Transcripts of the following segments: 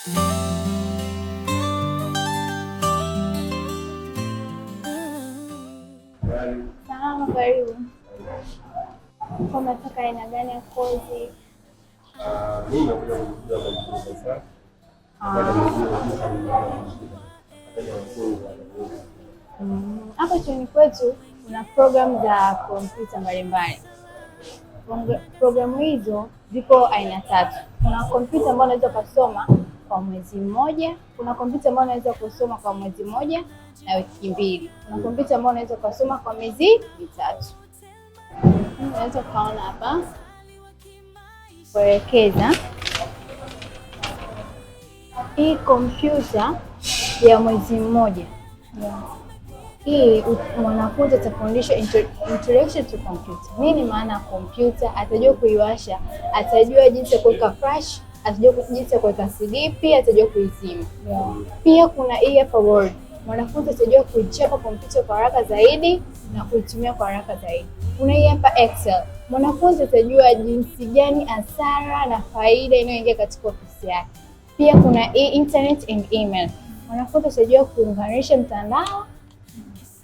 Salama, karibu. Unataka aina gani ya kozi? Mimi nakuja kujifunza kompyuta sasa. Hapa chuoni kwetu kuna programu za kompyuta mbalimbali. Programu hizo zipo aina tatu. Kuna kompyuta ambayo unaweza kusoma kwa mwezi mmoja, kuna kompyuta ambayo unaweza kusoma kwa mwezi mmoja na wiki mbili, kuna kompyuta ambayo unaweza kusoma kwa miezi mitatu. Unaweza kuona hapa kuelekeza hii kompyuta ya mwezi mmoja. Hii mwanafunzi atafundishwa introduction to computer. Nini maana ya kompyuta? Atajua kuiwasha, atajua jinsi ya kuweka flash, atajua jinsi ya kuweka CD, pia atajua kuizima. Pia kuna hii hapa Word. Mwanafunzi atajua kuichapa kompyuta kwa haraka zaidi na kuitumia kwa haraka zaidi. Kuna hii hapa Excel. Mwanafunzi atajua jinsi gani hasara na faida inayoingia katika ofisi yake. Pia kuna hii internet and email. Mwanafunzi atajua kuunganisha mtandao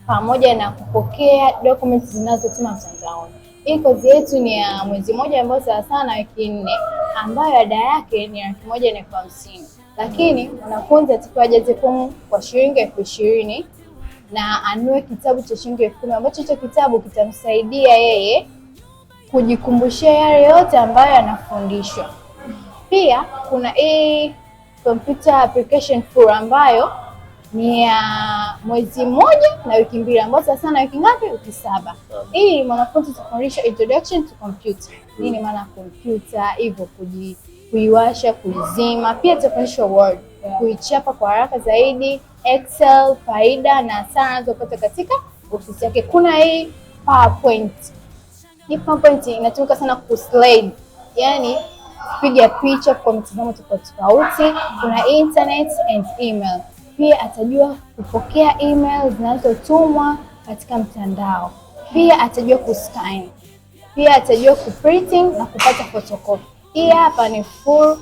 pamoja na kupokea documents zinazotuma mtandaoni. Hii kozi yetu ni ya mwezi mmoja ambayo sawa sawa na wiki 4, ambayo ada yake ni 1,50. Lakini mwanafunzi atakiwa ajaze fomu kwa shilingi 20,000 na anunue kitabu cha shilingi 10,000 ambacho hicho kitabu kitamsaidia yeye kujikumbushia yale yote ambayo anafundishwa. Pia kuna hii computer application full ambayo ni ya mwezi mmoja na wiki 2, ambayo sasa na wiki ngapi? Wiki 7. Hii mwanafunzi atafundishwa introduction to computer. Nini maana kompyuta, hivyo kuiwasha, kuizima. Pia atafundishwa Word, kuichapa kwa haraka zaidi, Excel, faida na hasara anazopata katika ofisi yake. Kuna hii PowerPoint. Hii PowerPoint inatumika sana kuslide, yani kupiga picha kwa mtazamo tofauti tofauti. Kuna internet and email. Pia atajua kupokea email zinazotumwa katika mtandao. Pia atajua kuscan. Pia atajua kuprinting na kupata photocopy. Hii hapa ni full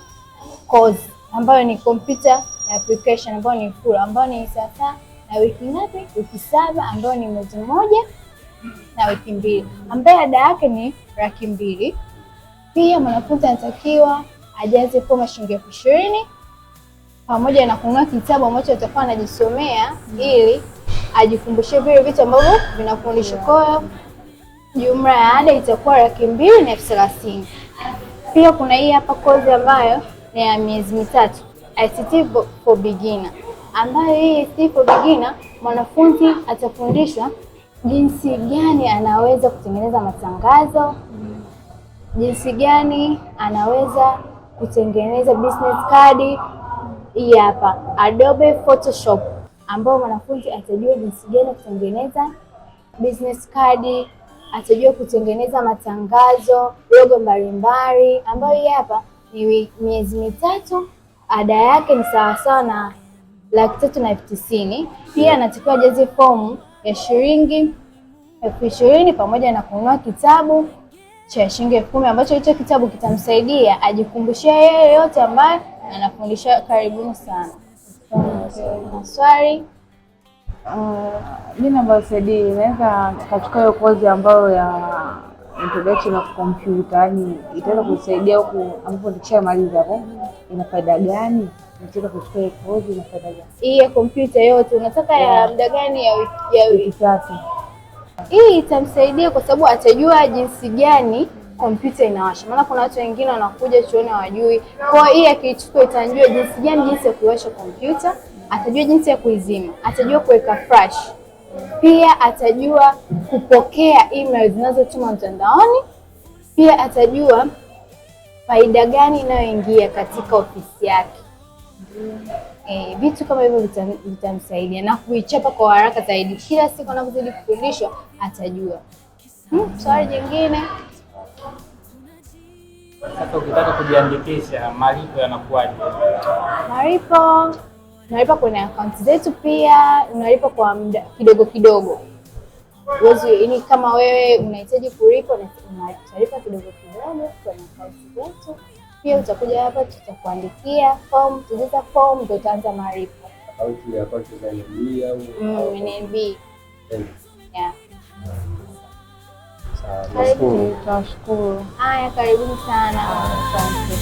course ambayo ni computer application ambayo ni full, ambayo ni sasa na wiki ngapi? Wiki 7, ambayo ni mwezi mmoja na wiki 2, ambayo ada yake ni 200,000. Pia mwanafunzi anatakiwa ajaze fomu shilingi 20,000 pamoja na kununua kitabu ambacho atakuwa anajisomea ili ajikumbushie vile vitu ambavyo vinafundishwa. Kwa hiyo jumla ya ada itakuwa 2,30,000. Pia kuna hii hapa kozi ambayo ni ya miezi mitatu, ICT for beginner, ambayo hii ICT for beginner mwanafunzi atafundishwa jinsi gani anaweza kutengeneza matangazo, jinsi gani anaweza kutengeneza business card. Hii hapa Adobe Photoshop, ambao mwanafunzi atajua jinsi gani kutengeneza business card, atajua kutengeneza matangazo, logo mbalimbali, ambayo hii hapa ni miezi mitatu. Ada yake ni sawasawa na 3,90,000. Pia anatakiwa ajaze fomu ya shilingi 20,000 pamoja na kununua kitabu cha shilingi 10,000 ambacho hicho kitabu kitamsaidia ajikumbushia yeye yote ambayo anafundisha. Karibuni sana. Maswali? Mimi namba saidi naweza katika hiyo kozi ambayo ya introduction of computer, yani itaweza kusaidia huku ambapo nikishamaliza hapo, ina faida gani? Nataka kuchukua hiyo kozi, ina faida gani? Hii ya kompyuta yote unataka ya muda gani? Ya wiki 3. Hii itamsaidia kwa sababu atajua jinsi gani kompyuta inawasha. Maana kuna watu wengine wanakuja chuoni hawajui. Kwa hiyo hii akichukua itajua jinsi ya kuwasha kompyuta, atajua jinsi ya kuizima, atajua kuweka flash. Pia atajua kupokea email zinazotuma mtandaoni. Pia atajua faida gani inayoingia katika ofisi yake. Vitu kama hivyo vitamsaidia na kuichapa kwa haraka zaidi. Kila siku anapozidi kufundishwa atajua. Swali jingine? Sasa ukitaka kujiandikisha, malipo yanakuwaje? Unalipa kwenye akaunti zetu, pia unalipa kwa muda kidogo kidogo. Yaani kama wewe unahitaji kulipa unalipa kidogo kidogo kwenye akaunti zetu. pia utakuja hapa, tutakuandikia form, tujaza form ndio utaanza malipo. Akaunti ya kwako za NMB au NMB. Yeah. Sawa, nashukuru. Tunashukuru. Haya, karibuni sana. Asante.